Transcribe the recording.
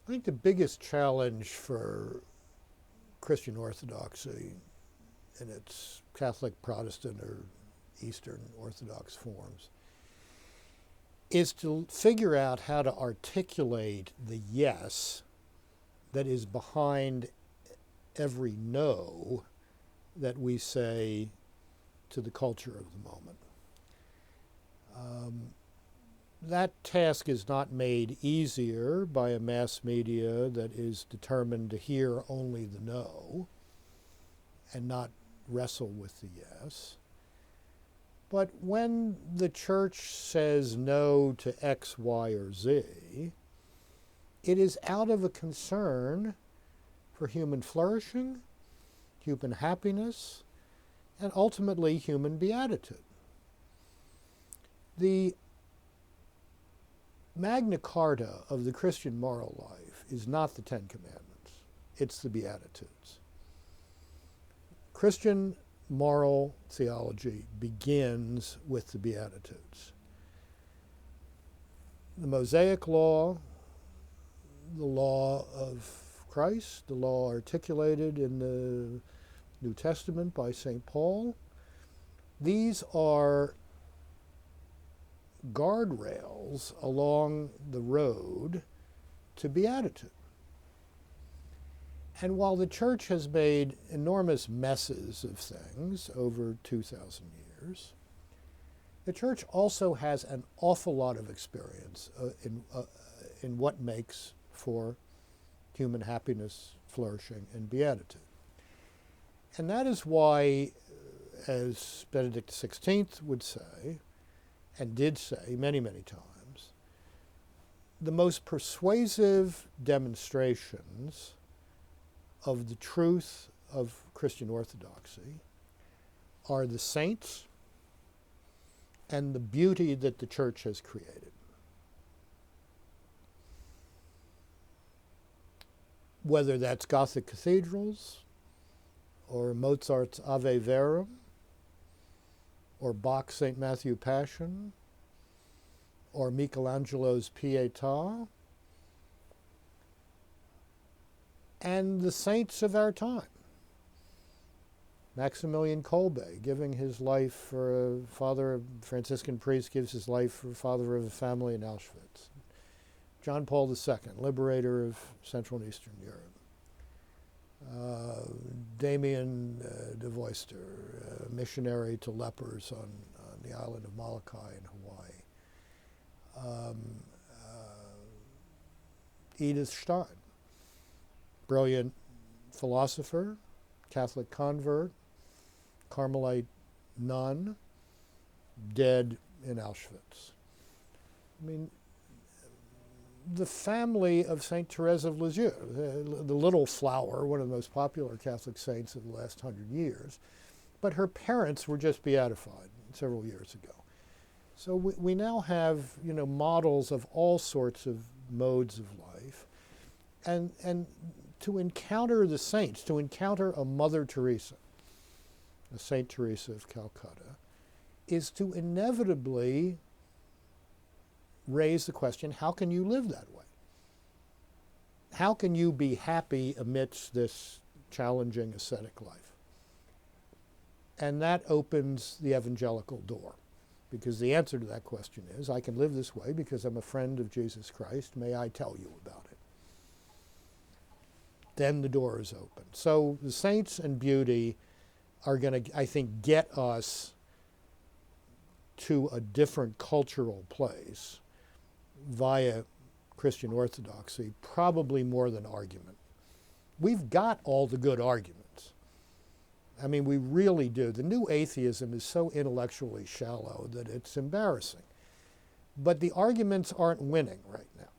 I think the biggest challenge for Christian Orthodoxy in its Catholic, Protestant, or Eastern Orthodox forms is to figure out how to articulate the yes that is behind every no that we say to the culture of the moment. That task is not made easier by a mass media that is determined to hear only the no and not wrestle with the yes. But when the church says no to X, Y, or Z, it is out of a concern for human flourishing, human happiness, and ultimately human beatitude. The Magna Carta of the Christian moral life is not the Ten Commandments, it's the Beatitudes. Christian moral theology begins with the Beatitudes. The Mosaic Law, the law of Christ, the law articulated in the New Testament by St. Paul, these are guardrails along the road to beatitude. And while the church has made enormous messes of things over 2,000 years, the church also has an awful lot of experience in what makes for human happiness, flourishing, and beatitude. And that is why, as Benedict XVI would say, and did say many, many times, the most persuasive demonstrations of the truth of Christian orthodoxy are the saints and the beauty that the church has created. Whether that's Gothic cathedrals, or Mozart's Ave Verum, or Bach's St. Matthew Passion, or Michelangelo's Pietà, and the saints of our time. Maximilian Kolbe giving his life for a Franciscan priest gives his life for a father of a family in Auschwitz. John Paul II, liberator of Central and Eastern Europe. Damien de Voister, missionary to lepers on the island of Molokai in Hawaii. Edith Stein, brilliant philosopher, Catholic convert, Carmelite nun, dead in Auschwitz. I mean, the family of St. Therese of Lisieux, the little flower, one of the most popular Catholic saints of the last 100 years, but her parents were just beatified several years ago. So we now have, models of all sorts of modes of life, and to encounter the saints, to encounter a Mother Teresa, a Saint Teresa of Calcutta, is to inevitably raise the question, how can you live that way? How can you be happy amidst this challenging ascetic life? And that opens the evangelical door, because the answer to that question is, I can live this way because I'm a friend of Jesus Christ. May I tell you about it? Then the door is open. So the saints and beauty are going to, I think, get us to a different cultural place via Christian orthodoxy, probably more than argument. We've got all the good arguments. I mean, we really do. The new atheism is so intellectually shallow that it's embarrassing. But the arguments aren't winning right now.